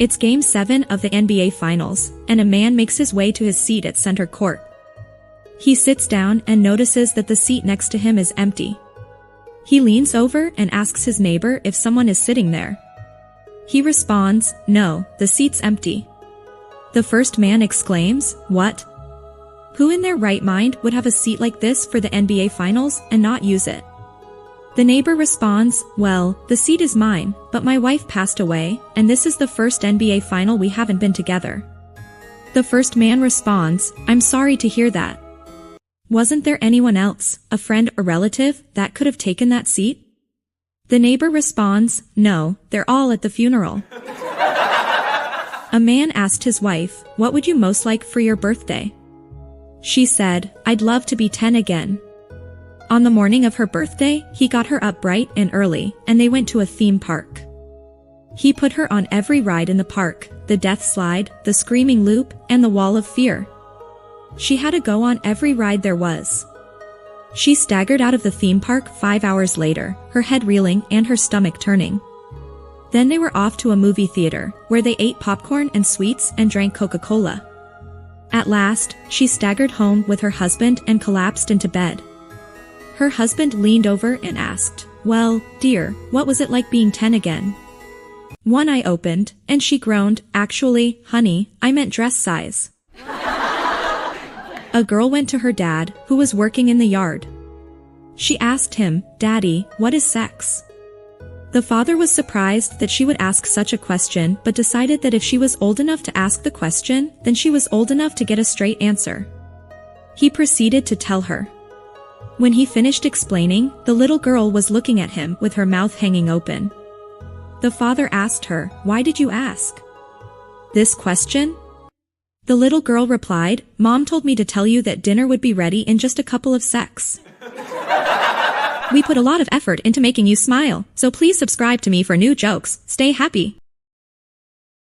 It's Game 7 of the NBA Finals, and a man makes his way to his seat at center court. He sits down and notices that the seat next to him is empty. He leans over and asks his neighbor if someone is sitting there. He responds, "No, the seat's empty." The first man exclaims, "What? Who in their right mind would have a seat like this for the NBA Finals and not use it?" The neighbor responds, "Well, the seat is mine, but my wife passed away, and this is the first NBA Final we haven't been together." The first man responds, "I'm sorry to hear that. Wasn't there anyone else, a friend or relative, that could have taken that seat?" The neighbor responds, "No, they're all at the funeral." A man asked his wife, "What would you most like for your birthday?" She said, "I'd love to be 10 again." On the morning of her birthday, he got her up bright and early, and they went to a theme park. He put her on every ride in the park, the death slide, the screaming loop, and the wall of fear. She had to go on every ride there was. She staggered out of the theme park 5 hours later, her head reeling and her stomach turning. Then they were off to a movie theater, where they ate popcorn and sweets and drank Coca-Cola. At last, she staggered home with her husband and collapsed into bed. Her husband leaned over and asked, "Well, dear, what was it like being 10 again?" One eye opened, and she groaned, "Actually, honey, I meant dress size." A girl went to her dad, who was working in the yard. She asked him, "Daddy, what is sex?" The father was surprised that she would ask such a question, but decided that if she was old enough to ask the question, then she was old enough to get a straight answer. He proceeded to tell her. When he finished explaining, the little girl was looking at him with her mouth hanging open. The father asked her, "Why did you ask this question?" The little girl replied, "Mom told me to tell you that dinner would be ready in just a couple of secs. We put a lot of effort into making you smile, so please subscribe to me for new jokes. Stay happy.